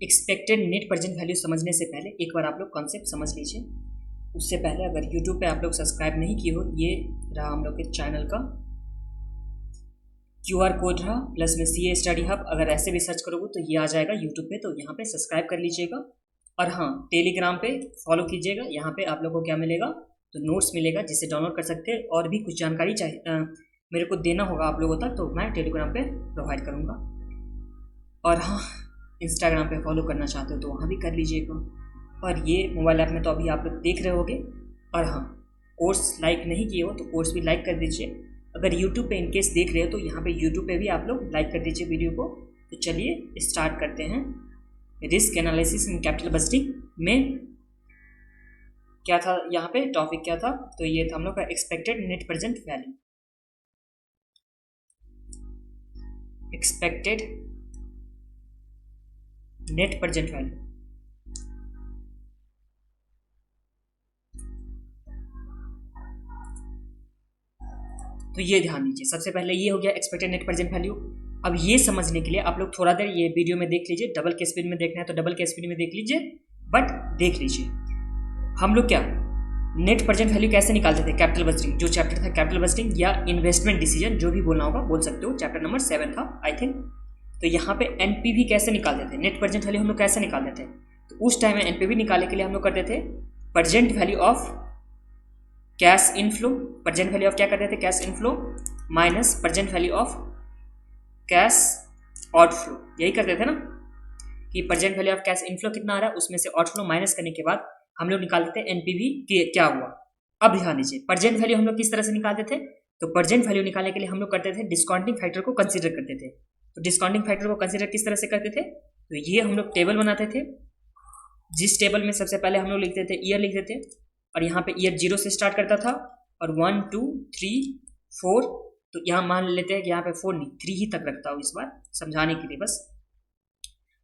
Expected net present value समझने से पहले एक बार आप लोग कॉन्सेप्ट समझ लीजिए। उससे पहले अगर यूट्यूब पे आप लोग सब्सक्राइब नहीं किए हो, ये रहा हम लोग के चैनल का QR कोड रहा, प्लस में CA स्टडी हब। अगर ऐसे भी सर्च करोगे तो ये आ जाएगा यूट्यूब पे, तो यहाँ पे सब्सक्राइब कर लीजिएगा। और हाँ, टेलीग्राम पे फॉलो कीजिएगा। यहाँ पे आप लोग को क्या मिलेगा, तो नोट्स मिलेगा जिसे डाउनलोड कर सकते हैं। और भी कुछ जानकारी चाहिए मेरे को देना होगा आप लोगों तक, तो मैं टेलीग्राम पे प्रोवाइड करूँगा। और हाँ, इंस्टाग्राम पे फॉलो करना चाहते हो तो वहाँ भी कर लीजिएगा। और ये मोबाइल ऐप में तो अभी आप लोग देख रहे होगे। और हाँ, कोर्स लाइक नहीं किए हो तो कोर्स भी लाइक कर दीजिए। अगर यूट्यूब पे इनकेस देख रहे हो तो यहाँ पे यूट्यूब पे भी आप लोग लाइक कर दीजिए वीडियो को। तो चलिए स्टार्ट करते हैं। Risk analysis in capital budgeting में क्या था, यहाँ पे टॉपिक क्या था, तो ये था हम लोग का expected net present value. Expected net present value. तो ये ध्यान दीजिए, सबसे पहले ये हो गया एक्सपेक्टेड नेट प्रेजेंट वैल्यू। अब ये समझने के लिए आप लोग थोड़ा देर ये वीडियो में देख लीजिए। डबल के स्पीड में देखना है तो डबल के स्पीड में देख लीजिए, बट देख लीजिए हम लोग क्या नेट प्रेजेंट वैल्यू कैसे निकालते थे। कैपिटल बजटिंग जो चैप्टर था, कैपिटल बजटिंग या इन्वेस्टमेंट डिसीजन, जो भी बोलना होगा बोल सकते हो, चैप्टर नंबर 7 था आई थिंक। तो यहाँ पे NPV कैसे निकालते थे, नेट प्रेजेंट वैल्यू हम लोग कैसे निकालते थे। तो उस टाइम में NPV निकालने के लिए हम लोग करते थे present value of cash inflow. Present value of क्या करते थे, cash inflow minus present value of cash outflow. यही करते थे ना कि present value of cash inflow कितना आ रहा है, उसमें से आउटफ्लो माइनस करने के बाद हम लोग निकालते थे NPV क्या हुआ। अब ध्यान दीजिए, प्रेजेंट वैल्यू हम लोग किस तरह से निकालते थे। तो प्रेजेंट वैल्यू निकालने के लिए हम लोग करते थे डिस्काउंटिंग फैक्टर को कंसीडर करते थे। तो डिस्काउंटिंग फैक्टर को कंसीडर किस तरह से करते थे, तो ये हम लोग टेबल बनाते थे, जिस टेबल में सबसे पहले हम लोग लिखते थे ईयर लिखते थे। और यहाँ पे ईयर 0 से स्टार्ट करता था और 1 2 3 4, तो यहाँ मान लेते हैं कि यहाँ पे 4 नहीं 3 ही तक रखता हूँ इस बार समझाने के लिए बस।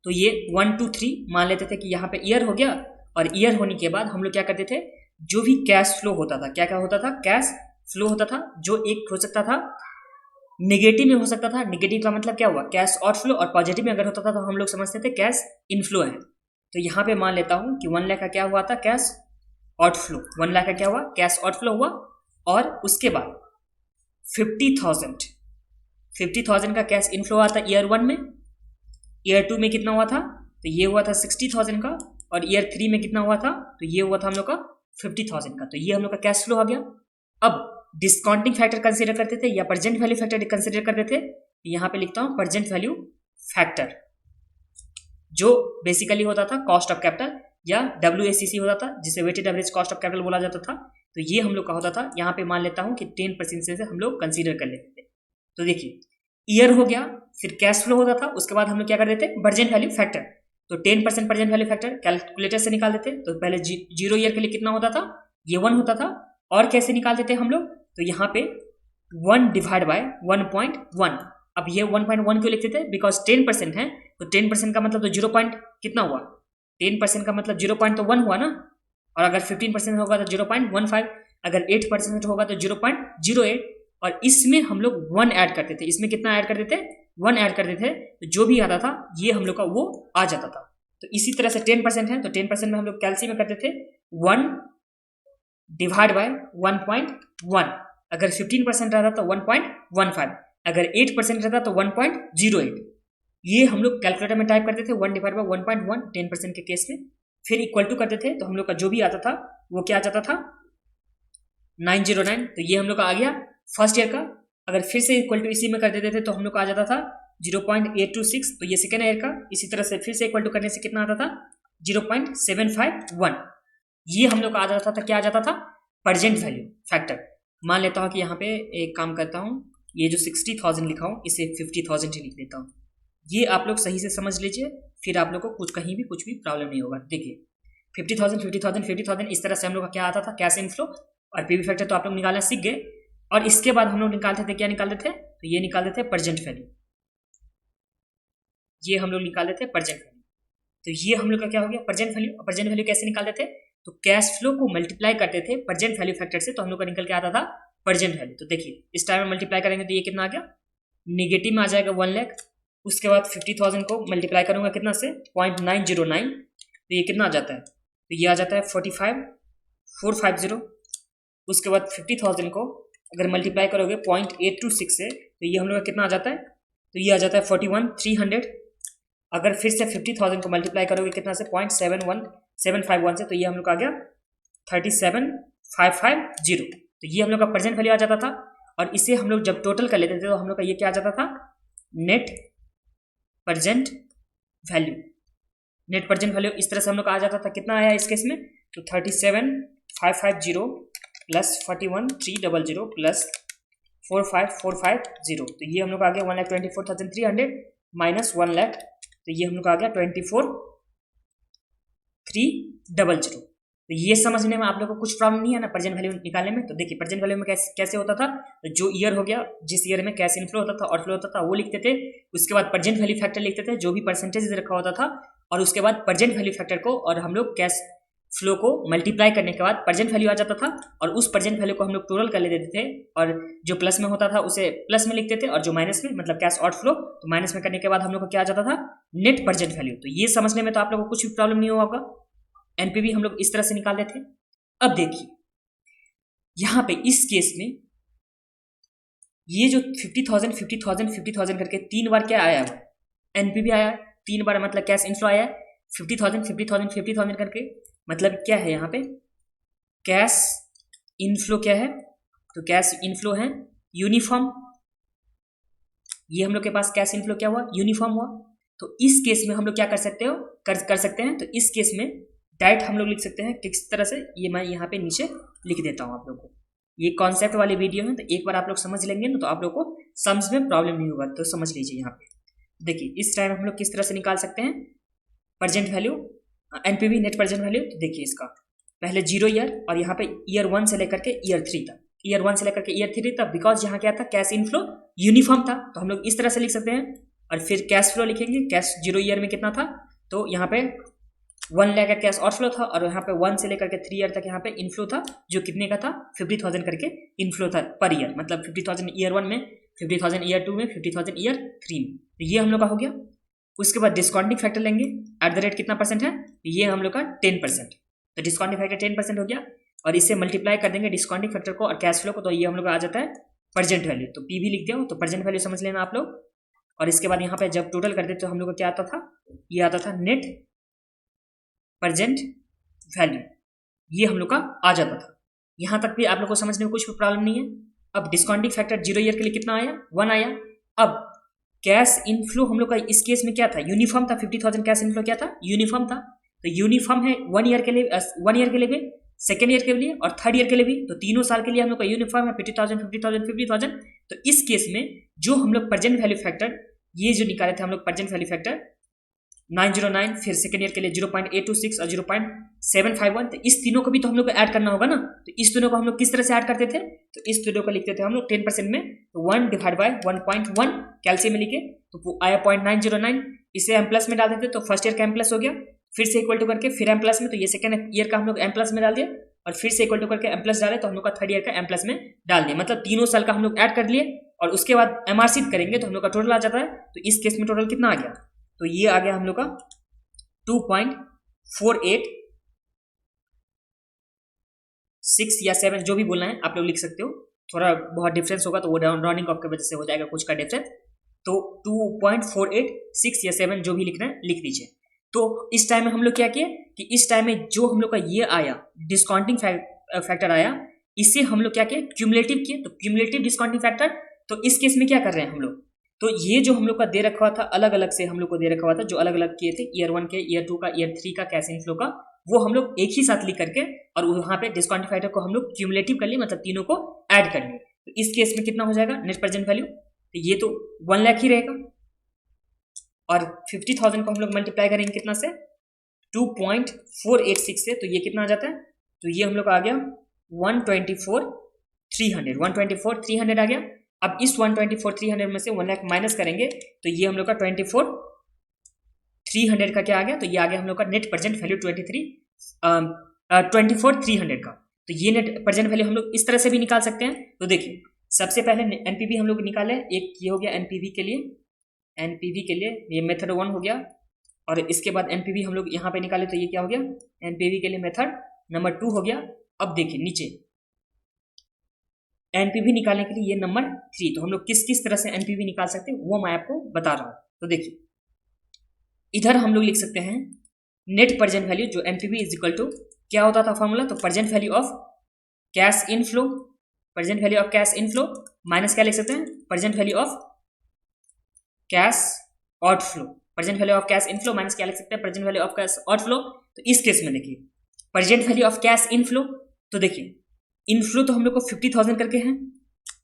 तो ये 1 2 3 मान लेते थे कि यहाँ पे ईयर हो गया। और ईयर होने के बाद हम लोग क्या करते थे, जो भी कैश फ्लो होता था, क्या क्या होता था, कैश फ्लो होता था, जो एक हो सकता था नेगेटिव में हो सकता था। नेगेटिव का मतलब क्या हुआ, कैश आउटफ्लो। और पॉजिटिव में अगर होता था तो हम लोग समझते थे कैश इनफ्लो है। तो यहाँ पे मान लेता हूँ कि 1 लाख का क्या हुआ था, कैश आउटफ्लो। 1 लाख का क्या हुआ, कैश आउटफ्लो हुआ। और उसके बाद 50,000 का कैश इनफ्लो आता ईयर 1 में। ईयर 2 में कितना हुआ था, तो ये हुआ था 60,000 का। और ईयर 3 में कितना हुआ था, तो ये हुआ था हम लोग का 50,000 का। तो ये हम लोग का कैश फ्लो आ गया। अब डिस्काउंटिंग फैक्टर कंसीडर करते थे या प्रेजेंट वैल्यू फैक्टर कंसीडर करते थे। यहाँ पे लिखता हूँ प्रेजेंट वैल्यू फैक्टर, जो बेसिकली होता था कॉस्ट ऑफ कैपिटल या WACC होता था, जिसे weighted average cost of capital बोला जाता था। तो ये हम लोग का होता था। यहाँ पे मान लेता हूँ कि 10% से हम लोग कंसीडर कर लेते थे। तो देखिए ईयर हो गया, फिर कैश फ्लो होता था, उसके बाद हम लोग क्या कर देते, प्रेजेंट वैल्यू फैक्टर। तो 10% प्रेजेंट वैल्यू फैक्टर कैलकुलेटर से निकाल देते। तो पहले 0 ईयर के लिए कितना होता था, ये 1 होता था। और कैसे निकालते थे हम लोग, तो यहाँ पे 1 डिवाइड बाय 1.1। अब ये 1.1 क्यों लिखते थे, बिकॉज 10% है। तो 10% का मतलब तो 0 पॉइंट कितना हुआ, 10% का मतलब 0 पॉइंट तो 1 हुआ ना। और अगर 15% होगा तो 0.15, अगर 8% होगा तो 0.08। और इसमें हम लोग 1 ऐड करते थे। इसमें कितना ऐड करते थे, 1 ऐड करते थे। तो जो भी आता था ये हम लोग का वो आ जाता था। तो इसी तरह से 10% है, तो 10% में हम लोग कैलसी में करते थे 1 डिवाइड बाय 1.1। अगर 15% रहता तो 1.15, अगर 8% रहता तो 1.08। ये हम लोग कैलकुलेटर में टाइप करते थे 1 डिवाइड बाय 1.1 10% के केस में। फिर इक्वल टू करते थे, तो हम लोग का जो भी आता था वो क्या आ जाता था 909। तो ये हम लोग का आ गया फर्स्ट ईयर का। अगर फिर से इक्वल टू इसी में कर देते थे तो हम लोग का आ जाता था 0.826। तो ये सेकेंड ईयर का। इसी तरह से फिर से इक्वल टू करने से कितना आता था 0.751। ये हम लोग का आ जाता था, क्या आ जाता था, प्रेजेंट वैल्यू फैक्टर। मान लेता हूँ कि यहाँ पे एक काम करता हूँ, ये जो 60,000 लिखा हूँ इसे 50,000 ही लिख देता हूँ। ये आप लोग सही से समझ लीजिए, फिर आप लोग को कहीं भी कुछ भी प्रॉब्लम नहीं होगा। देखिए 50,000 इस तरह से हम लोग का क्या आता था, कैश इनफ्लो। और PV फैक्टर तो आप लोग निकालना सीख गए। और इसके बाद हम लोग निकालते थे, क्या निकालते थे, तो ये निकालते थे प्रेजेंट वैल्यू। ये हम लोग निकालते थे प्रेजेंट वैल्यू। तो ये हम लोग का क्या हो गया, प्रेजेंट वैल्यू। प्रेजेंट वैल्यू कैसे निकालते थे, तो कैश फ्लो को मल्टीप्लाई करते थे प्रेजेंट वैल्यू फैक्टर से, तो हम लोग का निकल के आता था प्रेजेंट वैल्यू। तो देखिए इस टाइम में मल्टीप्लाई करेंगे तो ये कितना आ गया, नेगेटिव में आ जाएगा 1 लाख। उसके बाद 50,000 को मल्टीप्लाई करूंगा कितना से 0.909, तो ये कितना आ जाता है, तो ये आ जाता है 45,450। उसके बाद 50,000 को अगर मल्टीप्लाई करोगे 0.826 से, तो ये हम लोग का कितना आ जाता है, तो ये आ जाता है 41,300। अगर फिर से 50,000 को मल्टीप्लाई करोगे कितना से 0.71751 से, तो ये हम लोग का आ गया 37,550। तो ये हम लोग का प्रेजेंट वैल्यू आ जाता था। और इसे हम लोग जब टोटल कर लेते थे तो हम लोग का ये क्या आ जाता था, net present value. Net present value इस तरह से हम लोग का आ जाता था। कितना आया इस केस में, तो 37,550 प्लस 41,300 प्लस 45,450, तो ये हम लोग आ गया 1,24,300 माइनस 1 लाख, तो ये हम लोग आ गया 24,300। तो ये समझने में आप लोगों को कुछ प्रॉब्लम नहीं है ना प्रेजेंट वैल्यू निकालने में। तो देखिए प्रेजेंट वैल्यू में कैसे होता था, तो जो ईयर हो गया, जिस ईयर में कैश इनफ्लो होता था और फ्लो होता था वो लिखते थे। उसके बाद प्रेजेंट वैल्यू फैक्टर लिखते थे, जो भी परसेंटेज रखा होता था, और उसके बाद प्रेजेंट वैल्यू फैक्टर को और हम लोग कैश फ्लो को मल्टीप्लाई करने के बाद प्रेजेंट वैल्यू आ जाता था। और उस प्रेजेंट वैल्यू को हम लोग टोटल कर लेते थे, और जो प्लस में होता था उसे प्लस में लिखते थे, और जो माइनस में मतलब कैश आउटफ्लो तो माइनस में करने के बाद हम लोग को क्या आ जाता था, नेट प्रेजेंट वैल्यू। तो ये समझने में तो आप लोगों को कुछ भी प्रॉब्लम नहीं होगा। एनपीवी हम लोग इस तरह से निकालते थे। अब देखिए यहां पे इस केस में ये जो 50,000 50,000 50,000 करके 3 बार क्या आया है, एनपीवी आया 3 बार, मतलब कैश इनफ्लो आया 50,000 50,000 50,000 करके। मतलब क्या है यहाँ पे, कैश इनफ्लो क्या है, तो कैश इनफ्लो है यूनिफॉर्म। ये हम लोग के पास कैश इनफ्लो क्या हुआ, यूनिफॉर्म हुआ। तो इस केस में हम लोग क्या कर सकते हो, कर सकते हैं। तो इस केस में डायरेक्ट हम लोग लिख सकते हैं किस तरह से, ये मैं यहाँ पे नीचे लिख देता हूँ आप लोग को। ये कॉन्सेप्ट वाली वीडियो है, तो एक बार आप लोग समझ लेंगे ना तो आप लोग को सम्स में प्रॉब्लम नहीं होगा। तो समझ लीजिए यहाँ पे देखिए इस टाइम हम लोग किस तरह से निकाल सकते हैं present value, NPV net present value. तो देखिए इसका पहले 0 ईयर और यहाँ पे ईयर 1 से लेकर के ईयर 3 तक, ईयर 1 से लेकर के ईयर 3 तक, बिकॉज यहाँ क्या था, कैश इनफ्लो यूनिफॉर्म था। तो हम लोग इस तरह से लिख सकते हैं। और फिर कैश फ्लो लिखेंगे, कैश 0 ईयर में कितना था, तो यहाँ पे 1 लाख का कैश आउटफ्लो था, और यहाँ पे 1 से लेकर के 3 ईयर तक यहाँ पे इनफ्लो था, जो कितने का था, 50,000 करके इनफ्लो था पर ईयर। मतलब 50,000 ईयर 1 में, 50,000 ईयर 2 में, 50,000 ईयर 3 में। तो ये हम लोग का हो गया। उसके बाद डिस्काउंटिंग फैक्टर लेंगे, एट द रेट कितना परसेंट है, ये हम लोग का 10%। तो डिस्काउंटिंग फैक्टर 10% हो गया, और इससे मल्टीप्लाई कर देंगे डिस्काउंटिंग फैक्टर को और कैश फ्लो को, तो ये हम लोग का आ जाता है प्रेजेंट वैल्यू। तो पीवी लिख दिया, तो प्रेजेंट वैल्यू समझ लेना आप लोग। और इसके बाद यहाँ पे जब टोटल करते तो हम लोग का क्या आता था, ये आता था नेट प्रेजेंट वैल्यू, ये हम लोग का आ जाता था। यहाँ तक भी आप लोग को समझने में कुछ भी प्रॉब्लम नहीं है। अब डिस्काउंटिंग फैक्टर 0 ईयर के लिए कितना आया, 1 आया। अब कैश इनफ्लो हम लोग का इस केस में क्या था, यूनिफॉर्म था। 50,000 कैश इनफ्लो क्या था, यूनिफॉर्म था। तो यूनिफॉर्म है 1 ईयर के लिए, 1 ईयर के लिए भी, सेकेंड ईयर के लिए और थर्ड ईयर के लिए भी। तो तीनों साल के लिए हम लोग का यूनिफॉर्म है 50,000 50,000 50,000। तो इस केस में जो हम लोग प्रेजेंट वैल्यू फैक्टर ये जो निकाले थे हम लोग प्रेजेंट वैल्यू फैक्टर 909, फिर सेकेंड ईयर के लिए 0.826 और 0.751, तो इस तीनों को भी तो हम लोग को ऐड करना होगा ना। तो इस तीनों को हम लोग किस तरह से ऐड करते थे, तो इस तीनों को लिखते थे हम लोग 10% में, तो 1 डिवाइड बाय 1.1 कैल्सियम में लिखे, तो आया 0.909। इसे एम प्लस में डाल देते तो फर्स्ट ईयर का एम प्लस हो गया, फिर से इक्वल टू करके फिर एम प्लस में, तो ये सेकेंड ईयर का हम लोग एम प्लस में डाल दिया, और फिर से इक्वल टू करके एम प्लस डाले तो हम लोग का थर्ड ईयर का एम प्लस में डाल दिया। मतलब तीनों साल का हम लोग ऐड कर लिए, और उसके बाद एमआरसी करेंगे तो हम लोग का टोटल आ जाता है। तो इस केस में टोटल कितना आ गया, तो ये आ गया हम लोग का 2.486 या 7, जो भी बोलना है आप लोग लिख सकते हो। थोड़ा बहुत डिफरेंस होगा तो वो राउंडिंग ऑफ की वजह से हो जाएगा कुछ का डिफरेंस। तो 2.486 या 7 जो भी लिखना है लिख दीजिए। तो इस टाइम में हम लोग क्या किए कि इस टाइम में जो हम लोग का ये आया डिस्काउंटिंग फैक्टर आया, इसे हम लोग क्या किए, क्यूमुलेटिव किए। तो क्यूमुलेटिव डिस्काउंटिंग फैक्टर, तो इस केस में क्या कर रहे हैं हम लोग, तो ये जो हम लोग का दे रखा हुआ था अलग अलग से हम लोग को दे रखा हुआ था, जो अलग अलग किए थे ईयर 1 के, ईयर 2 का, ईयर 3 का कैश इनफ्लो का, वो हम लोग एक ही साथ लिख करके और वहां पे डिस्काउंटिंग फैक्टर को हम लोग क्यूमुलेटिव कर लिए, मतलब तीनों को ऐड कर लिए। तो इस केस में कितना हो जाएगा नेट प्रेजेंट वैल्यू, तो ये तो 1 लाख ही रहेगा। और 50,000 को हम लोग मल्टीप्लाई करेंगे कितना से, 2.486 से, तो ये कितना आ जाता है, तो ये हम लोग आ गया 124,300 124,300 आ गया। अब इस 124,300 में से 1 लाख माइनस करेंगे तो ये हम लोग का 24,300 का क्या आ गया, तो ये आ गया हम लोग का नेट प्रेजेंट वैल्यू 24,300 का। तो ये नेट प्रेजेंट वैल्यू हम लोग इस तरह से भी निकाल सकते हैं। तो देखिए सबसे पहले एनपीवी हम लोग निकाले, एक ये हो गया एनपीवी के लिए, एनपीवी के लिए ये मेथड 1 हो गया, और इसके बाद एनपीवी हम लोग यहाँ पे निकाले तो ये क्या हो गया, एनपीवी के लिए मेथड नंबर 2 हो गया। अब देखिए नीचे एनपीवी निकालने के लिए ये नंबर 3, तो हम लोग किस किस तरह से एनपीवी निकाल सकते हैं वो मैं आपको बता रहा हूँ। तो देखिए इधर हम लोग लिख सकते हैं नेट प्रेजेंट वैल्यू, जो एनपीवी इज इक्वल टू क्या होता था फॉर्मूला, तो present value of cash inflow, present value of cash inflow minus क्या लिख सकते हैं, present value of cash outflow, present value of cash inflow minus क्या लिख सकते हैं, present value of cash outflow. तो इस केस में देखिए present value of cash inflow, तो देखिए इनफ्लो तो हम लोग को 50,000 करके हैं,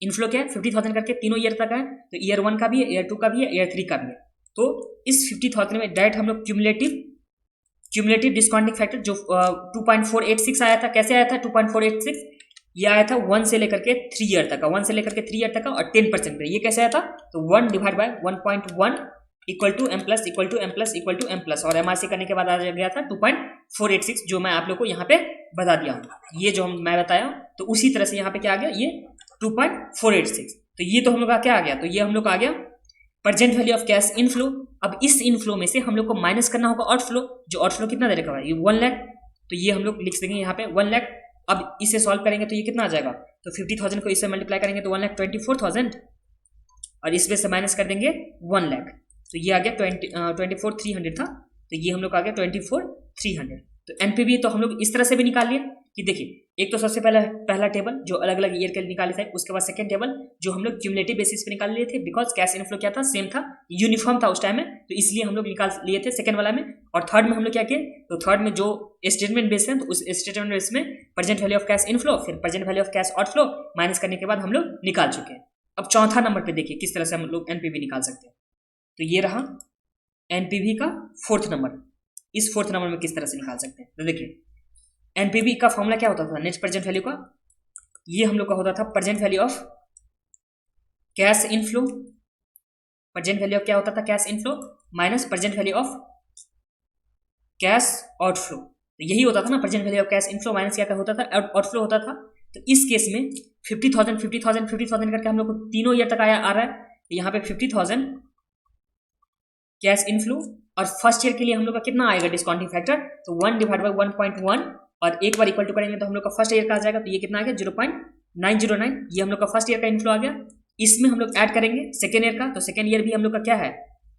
इनफ्लो क्या है 50,000 करके तीनों ईयर तक है, तो ईयर 1 का भी है, ईयर 2 का भी है, ईयर 3 का भी है। तो इस 50,000 में डायरेक्ट हम लोग क्यूमुलेटिव डिस्काउंटिंग फैक्टर जो 2.486 आया था, कैसे आया था 2.486, ये आया था 1 से लेकर के 3 ईयर तक का, 1 से लेकर के 3 ईयर तक का, और 10% पे ये कैसे आया था, तो 1 divide by 1.1 equal to M plus equal to M plus equal to M plus, और एमआरसी करने के बाद आ गया था 2.486, जो मैं आप लोग को यहाँ पे बता दिया हूँ। ये जो मैं बताया तो उसी तरह से यहाँ पे क्या आ गया, ये 2.486। तो ये तो हम लोग का क्या आ गया, तो ये हम लोग का आ गया present value of cash inflow. अब इस इनफ्लो में से हम लोग को माइनस करना होगा आउटफ्लो, जो आउटफ्लो कितना दे रखा है, ये 1 लाख, तो ये हम लोग लिख देंगे यहाँ पे 1 लाख। अब इसे सॉल्व करेंगे तो ये कितना आ जाएगा, तो 50,000 को इससे मल्टीप्लाई करेंगे तो 1,24,000, और इसमें से माइनस कर देंगे 1 लाख, तो ये आ गया 24,300 था, तो ये हम लोग आ गया 24,300। तो एनपीवी तो हम लोग इस तरह से भी निकाल लिए कि देखिए एक तो सबसे पहला टेबल जो अलग अलग ईयर के लिए निकाले थे, उसके बाद सेकंड टेबल जो हम लोग क्यूमुलेटिव बेसिस पे निकाल लिए थे, बिकॉज कैश इनफ्लो क्या था, सेम था, यूनिफॉर्म था उस टाइम में, तो इसलिए हम लोग निकाल लिए थे सेकंड वाला में। और थर्ड में हम लोग क्या किए, तो थर्ड में जो स्टेटमेंट बेस है तो उस स्टेटमेंट बेस में present value of cash inflow फिर present value of cash outflow minus करने के बाद हम लोग निकाल चुके हैं। अब चौथा नंबर पे देखिए किस तरह से हम लोग एनपीवी निकाल सकते हैं, तो ये रहा एनपीवी का फोर्थ नंबर। इस फोर्थ नंबर में किस तरह से निकाल सकते हैं, तो देखिए एनपीवी का फॉर्मूला क्या होता था, नेट प्रेजेंट वैल्यू का, ये हम लोग का होता था present value of cash inflow, present value of क्या होता था, cash inflow minus present value of cash outflow, तो यही होता था ना, present value of cash inflow minus क्या होता था, आउटफ्लो होता था। तो इस केस में 50,000 50,000 50,000 करके हम लोग को तीनों ईयर तक आ रहा है, तो यहाँ पे 50,000 कैश इनफ्लो, और फर्स्ट ईयर के लिए हम लोग का कितना आएगा डिस्काउंटिंग फैक्टर, तो 1 डिवाइड बाई 1.1, और एक बार इक्वल टू करेंगे तो हम लोग का फर्स्ट ईयर का आ जाएगा, तो ये कितना आ गया 0.909, ये हम लोग का फर्स्ट ईयर का इनफ्लो आ गया। इसमें हम लोग ऐड करेंगे सेकेंड ईयर का, तो सेकेंड ईयर भी हम लोग का क्या है,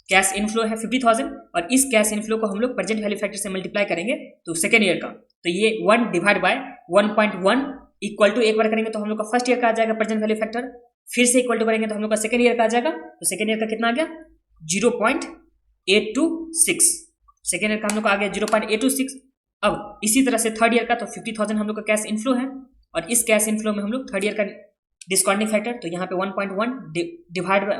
कैश इनफ्लो है 50,000, और इस कैश इनफ्लो को हम लोग प्रेजेंट वैल्यू फैक्टर से मल्टीप्लाई करेंगे तो सेकेंड ईयर का, तो ये 1 डिवाइड बाय 1.1 इक्वल टू एक बार करेंगे तो हम लोग का फर्स्ट ईयर का आ जाएगा प्रेजेंट वैल्यू फैक्टर, फिर से इक्वल टू करेंगे तो हम लोग का सेकेंड ईयर का आ जाएगा, तो सेकेंड ईयर का कितना आ गया 0.826, सेकेंड ईयर का हम लोग का आ गया 0.826। अब इसी तरह से थर्ड ईयर का, तो 50,000 हम लोग का कैश इनफ्लो है, और इस कैश इनफ्लो में हम लोग थर्ड ईयर का डिस्काउंटिंग फैक्टर, तो यहाँ पे 1.1 डिवाइड बाय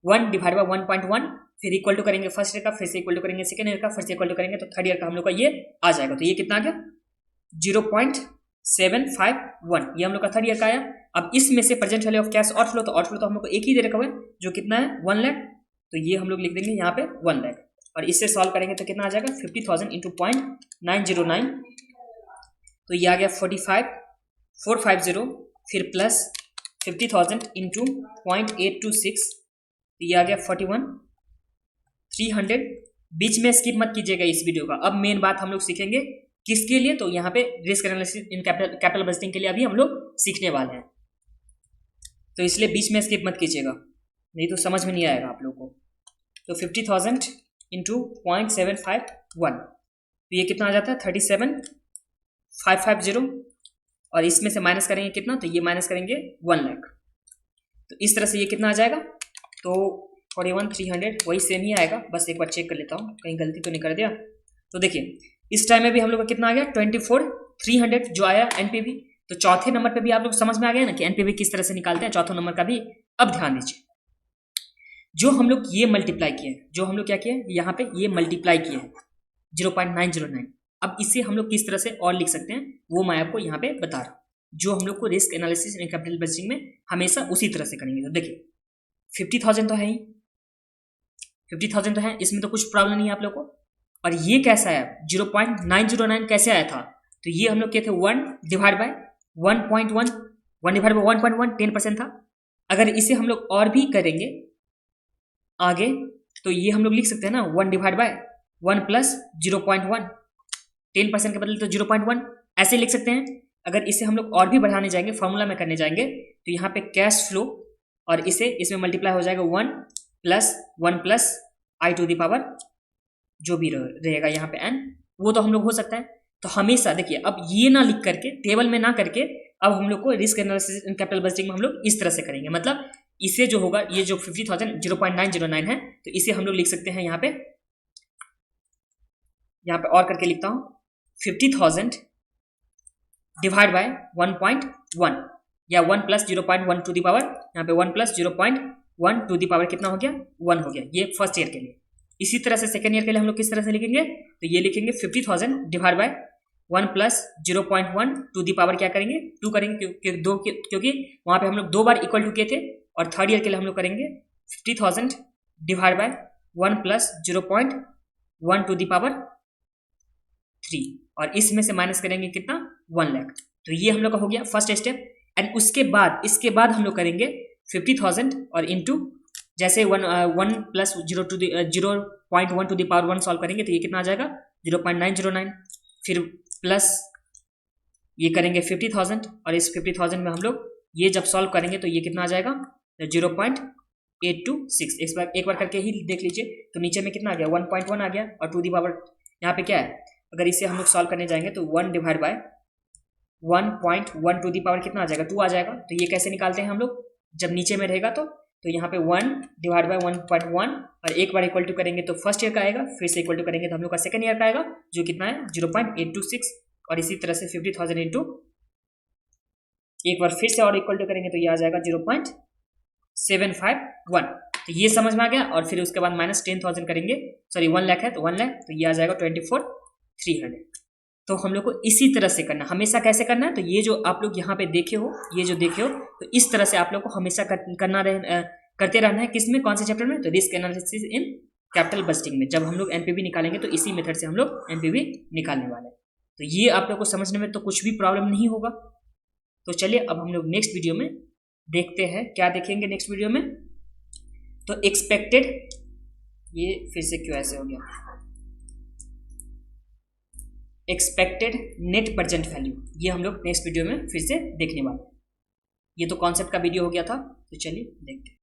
1 डिवाइड बाय 1.1, फिर इक्वल टू करेंगे फर्स्ट ईयर का, फिर से इक्वल टू करेंगे सेकेंड ईयर का, फिर से इक्वल टू करेंगे तो थर्ड ईयर का हम लोग का ये आ जाएगा, तो ये कितना आ गया 0.751, ये हम लोग का थर्ड ईयर का आया। अब इसमें से present value of cash outflow, तो आउटफ्लो तो हम लोग को एक ही दे रखा हुआ है जो कितना है 1 लाख, तो ये हम लोग लिख देंगे यहाँ पे 1 लाख, और इससे सॉल्व करेंगे तो कितना आ जाएगा 50,000 इंटू 0.909, तो ये आ गया 450, फिर प्लस 50,000 इंटू 0.826, ये आ गया 41,300। बीच में स्किप मत कीजिएगा इस वीडियो का। अब मेन बात हम लोग सीखेंगे किसके लिए, तो यहाँ पे risk analysis in capital budgeting के लिए अभी हम लोग सीखने वाले हैं, तो इसलिए बीच में स्किप मत कीजिएगा, नहीं तो समझ में नहीं आएगा आप लोग को। तो 50,000 इंटू 0.751, तो ये कितना आ जाता है 37,550, और इसमें से माइनस करेंगे कितना, तो ये माइनस करेंगे 1 लाख, तो इस तरह से ये कितना आ जाएगा, तो 41,300 वही सेम ही आएगा, बस एक बार चेक कर लेता हूँ कहीं गलती तो नहीं कर दिया। तो देखिए इस टाइम में भी हम लोग का कितना आ गया 24,300 जो आया एनपीवी। तो चौथे नंबर पे भी आप लोग समझ में आ गया ना कि एनपीवी किस तरह से निकालते हैं, चौथे नंबर का भी। अब ध्यान दीजिए, जो हम लोग ये मल्टीप्लाई किए, जो हम लोग क्या किए यहाँ पे ये मल्टीप्लाई किए 0.909, अब इसे हम लोग किस तरह से और लिख सकते हैं वो मैं आपको यहाँ पे बता रहा हूँ, जो हम लोग को risk analysis and capital budgeting में हमेशा उसी तरह से करेंगे। तो देखिए 50,000 तो है ही, 50,000 तो है, इसमें तो कुछ प्रॉब्लम नहीं है आप लोग को। और ये कैसा आया 0.909 कैसे आया था, तो ये हम लोग किए थे 1 डिवाइड बाय 1.1, 1 डिवाइड बाय 1.1 10% था। अगर इसे हम लोग और भी करेंगे आगे तो ये हम लोग लिख सकते हैं ना 1 डिवाइड बाय 1 प्लस 0.1, 10% के बदले तो 0.1 ऐसे लिख सकते हैं। अगर इसे हम लोग और भी बढ़ाने जाएंगे, फॉर्मूला में करने जाएंगे, तो यहाँ पे कैश फ्लो और इसमें मल्टीप्लाई हो जाएगा 1 plus i to the power जो भी रहेगा यहाँ पे n, वो तो हम लोग हो सकता है। तो हमेशा देखिए अब ये ना लिख करके टेबल में ना करके अब हम लोग को risk analysis in capital budgeting में हम लोग इस तरह से करेंगे। मतलब इसे जो होगा ये जो 50,000 0.909 है, तो इसे हम लोग लिख सकते हैं यहाँ पे और करके लिखता हूँ 50,000 डिवाइड बाय 1.1 या 1 प्लस 0.1 टू दी पावर, यहाँ पे 1 प्लस 0.1 टू दी पावर कितना हो गया 1 हो गया, ये फर्स्ट ईयर के लिए। इसी तरह से सेकेंड ईयर के लिए हम लोग किस तरह से लिखेंगे, तो ये लिखेंगे 50,000 divide by 1 plus 0.1 to the power क्या करेंगे 2 करेंगे, क्योंकि वहां पे हम लोग 2 बार इक्वल टू किए थे। और थर्ड ईयर के लिए हम लोग करेंगे 50,000 divide by 1 plus 0.1 to the power 3, और इसमें से माइनस करेंगे कितना 1 लाख। तो ये हम लोग का हो गया फर्स्ट स्टेप। एंड इसके बाद हम लोग करेंगे 50,000 और इंटू जैसे 1 plus 0.1 to the power 1 solve करेंगे तो ये कितना आ जाएगा 0.909, फिर प्लस ये करेंगे 50,000 और इस 50,000 में हम लोग ये जब सॉल्व करेंगे तो ये कितना आ जाएगा 0.826। एक बार करके ही देख लीजिए, तो नीचे में कितना आ गया 1.1 आ गया, और टू दी पावर यहाँ पे क्या है, अगर इसे हम लोग सॉल्व करने जाएंगे तो 1 divide by 1.1 to the power कितना आ जाएगा 2 आ जाएगा। तो ये कैसे निकालते हैं हम लोग, जब नीचे में रहेगा तो यहाँ पे 1 डिवाइड बाय 1.1 और एक बार इक्वल टू करेंगे तो फर्स्ट ईयर का आएगा, फिर से इक्वल टू करेंगे तो हम लोग का सेकंड ईयर का आएगा जो कितना है 0.826, और इसी तरह से 50,000 इंटू एक बार फिर से और इक्वल टू करेंगे तो ये आ जाएगा 0.751। तो ये समझ में आ गया। और फिर उसके बाद माइनस 10,000 करेंगे, सॉरी 1 लाख है तो 1 लाख, तो ये आ जाएगा 24,300। तो हम लोग को इसी तरह से करना, हमेशा कैसे करना है, तो ये जो आप लोग यहाँ पे देखे हो तो इस तरह से आप लोग को हमेशा करते रहना है। किसमें, कौन से चैप्टर में, तो risk analysis in capital budgeting में। जब हम लोग एनपीवी निकालेंगे तो इसी मेथड से हम लोग एनपीवी निकालने वाले हैं। तो ये आप लोग को समझने में तो कुछ भी प्रॉब्लम नहीं होगा। तो चलिए अब हम लोग नेक्स्ट वीडियो में देखते हैं क्या देखेंगे नेक्स्ट वीडियो में। तो एक्सपेक्टेड, ये फिर से क्यों ऐसे हो गया, एक्सपेक्टेड नेट प्रेजेंट वैल्यू, ये हम लोग नेक्स्ट वीडियो में फिर से देखने वाले हैं। ये तो कॉन्सेप्ट का वीडियो हो गया था, तो चलिए देखते हैं।